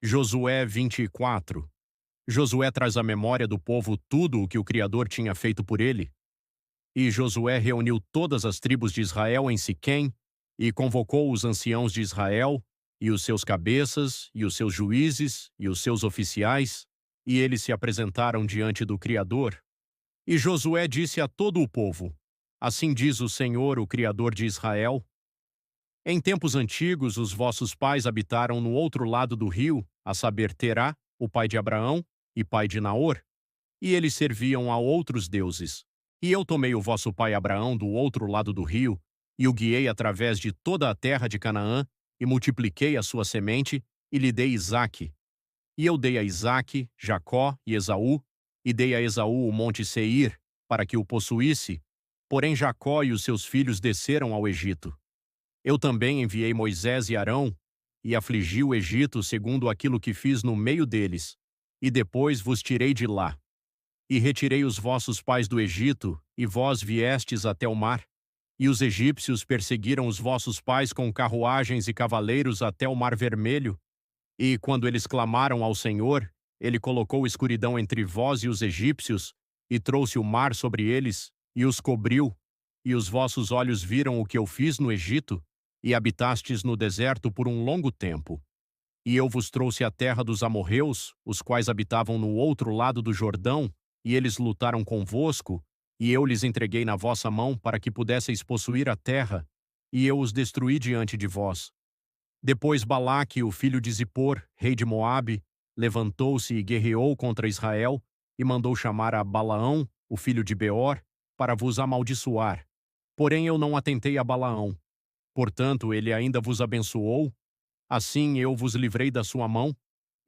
Josué 24. Josué traz à memória do povo tudo o que o Criador tinha feito por ele. E Josué reuniu todas as tribos de Israel em Siquém, e convocou os anciãos de Israel, e os seus cabeças, e os seus juízes, e os seus oficiais, e eles se apresentaram diante do Criador. E Josué disse a todo o povo: Assim diz o Senhor, o Criador de Israel: Em tempos antigos, os vossos pais habitaram no outro lado do rio, a saber, Terá, o pai de Abraão, e pai de Naor, e eles serviam a outros deuses. E eu tomei o vosso pai Abraão do outro lado do rio, e o guiei através de toda a terra de Canaã, e multipliquei a sua semente, e lhe dei Isaque. E eu dei a Isaque, Jacó e Esaú, e dei a Esaú o monte Seir, para que o possuísse. Porém Jacó e os seus filhos desceram ao Egito. Eu também enviei Moisés e Arão, e afligi o Egito segundo aquilo que fiz no meio deles, e depois vos tirei de lá. E retirei os vossos pais do Egito, e vós viestes até o mar. E os egípcios perseguiram os vossos pais com carruagens e cavaleiros até o mar Vermelho. E, quando eles clamaram ao Senhor, ele colocou escuridão entre vós e os egípcios, e trouxe o mar sobre eles, e os cobriu. E os vossos olhos viram o que eu fiz no Egito, e habitastes no deserto por um longo tempo. E eu vos trouxe a terra dos amorreus, os quais habitavam no outro lado do Jordão, e eles lutaram convosco, e eu lhes entreguei na vossa mão para que pudesseis possuir a terra, e eu os destruí diante de vós. Depois Balaque, o filho de Zippor, rei de Moabe, levantou-se e guerreou contra Israel, e mandou chamar a Balaão, o filho de Beor, para vos amaldiçoar. Porém eu não atentei a Balaão. Portanto, ele ainda vos abençoou. Assim eu vos livrei da sua mão,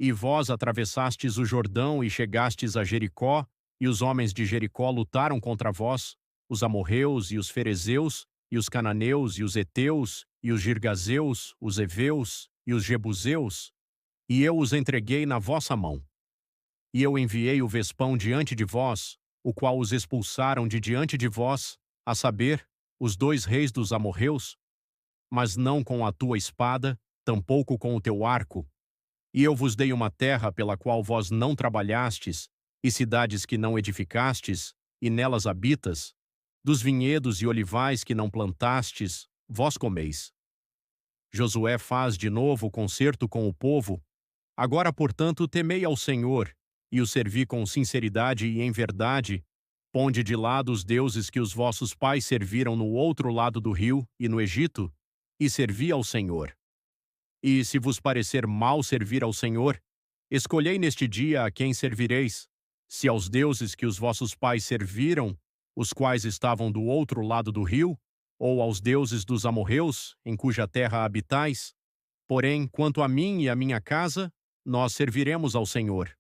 e vós atravessastes o Jordão e chegastes a Jericó, e os homens de Jericó lutaram contra vós, os amorreus e os ferezeus, e os cananeus e os heteus, e os girgazeus, os heveus e os jebuseus, e eu os entreguei na vossa mão. E eu enviei o Vespão diante de vós, o qual os expulsaram de diante de vós, a saber, os 2 reis dos amorreus, mas não com a tua espada, tampouco com o teu arco. E eu vos dei uma terra pela qual vós não trabalhastes, e cidades que não edificastes, e nelas habitas, dos vinhedos e olivais que não plantastes, vós comeis. Josué faz de novo concerto com o povo. Agora, portanto, temei ao Senhor, e o servi com sinceridade e em verdade. Ponde de lado os deuses que os vossos pais serviram no outro lado do rio e no Egito, e servi ao Senhor. E se vos parecer mal servir ao Senhor, escolhei neste dia a quem servireis, se aos deuses que os vossos pais serviram, os quais estavam do outro lado do rio, ou aos deuses dos amorreus, em cuja terra habitais. Porém, quanto a mim e a minha casa, nós serviremos ao Senhor.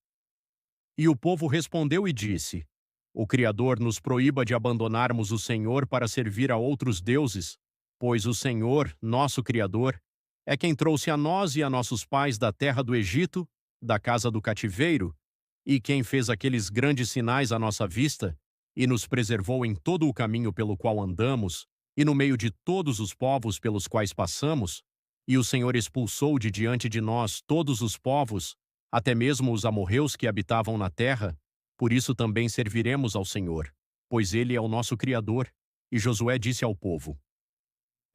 E o povo respondeu e disse: O Criador nos proíba de abandonarmos o Senhor para servir a outros deuses, pois o Senhor, nosso Criador, é quem trouxe a nós e a nossos pais da terra do Egito, da casa do cativeiro, e quem fez aqueles grandes sinais à nossa vista, e nos preservou em todo o caminho pelo qual andamos, e no meio de todos os povos pelos quais passamos, e o Senhor expulsou de diante de nós todos os povos, até mesmo os amorreus que habitavam na terra. Por isso também serviremos ao Senhor, pois Ele é o nosso Criador. E Josué disse ao povo: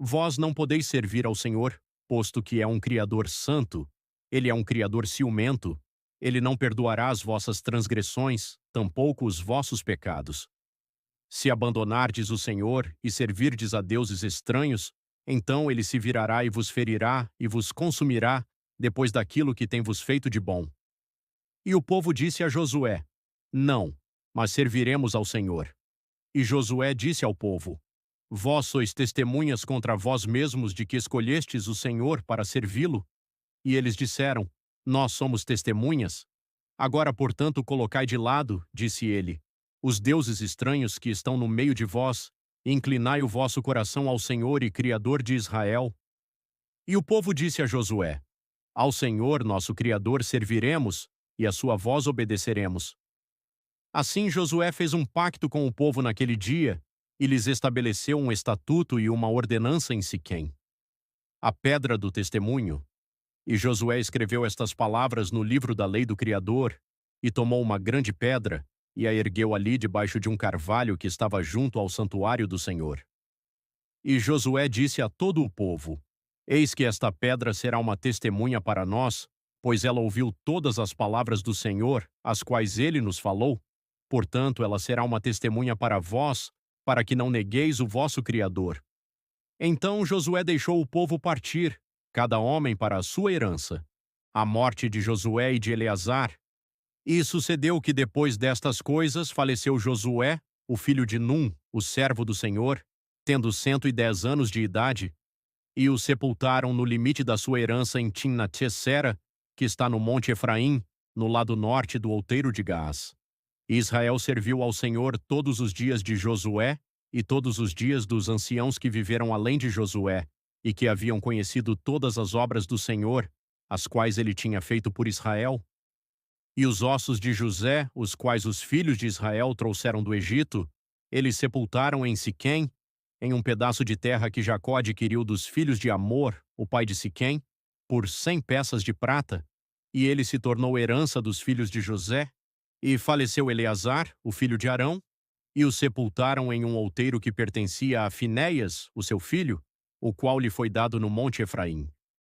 Vós não podeis servir ao Senhor, posto que é um Criador santo. Ele é um Criador ciumento. Ele não perdoará as vossas transgressões, tampouco os vossos pecados. Se abandonardes o Senhor e servirdes a deuses estranhos, então ele se virará e vos ferirá e vos consumirá depois daquilo que tem vos feito de bom. E o povo disse a Josué: Não, mas serviremos ao Senhor. E Josué disse ao povo: Vós sois testemunhas contra vós mesmos de que escolhestes o Senhor para servi-lo? E eles disseram: Nós somos testemunhas. Agora, portanto, colocai de lado, disse ele, os deuses estranhos que estão no meio de vós, e inclinai o vosso coração ao Senhor e Criador de Israel. E o povo disse a Josué: Ao Senhor, nosso Criador, serviremos, e a sua voz obedeceremos. Assim Josué fez um pacto com o povo naquele dia, e lhes estabeleceu um estatuto e uma ordenança em Siquém. A pedra do testemunho. E Josué escreveu estas palavras no livro da lei do Criador, e tomou uma grande pedra, e a ergueu ali debaixo de um carvalho que estava junto ao santuário do Senhor. E Josué disse a todo o povo: Eis que esta pedra será uma testemunha para nós, pois ela ouviu todas as palavras do Senhor, as quais ele nos falou. Portanto, ela será uma testemunha para vós, para que não negueis o vosso Criador. Então Josué deixou o povo partir, cada homem para a sua herança. A morte de Josué e de Eleazar. E sucedeu que depois destas coisas faleceu Josué, o filho de Num, o servo do Senhor, tendo 110 anos de idade, e o sepultaram no limite da sua herança em Timnat-Sera, que está no monte Efraim, no lado norte do outeiro de Gaás. E Israel serviu ao Senhor todos os dias de Josué e todos os dias dos anciãos que viveram além de Josué, e que haviam conhecido todas as obras do Senhor, as quais ele tinha feito por Israel. E os ossos de José, os quais os filhos de Israel trouxeram do Egito, eles sepultaram em Siquém, em um pedaço de terra que Jacó adquiriu dos filhos de Amor, o pai de Siquém, por 100 peças de prata, e ele se tornou herança dos filhos de José. E faleceu Eleazar, o filho de Arão, e o sepultaram em um outeiro que pertencia a Finéias, o seu filho, o qual lhe foi dado no monte Efraim.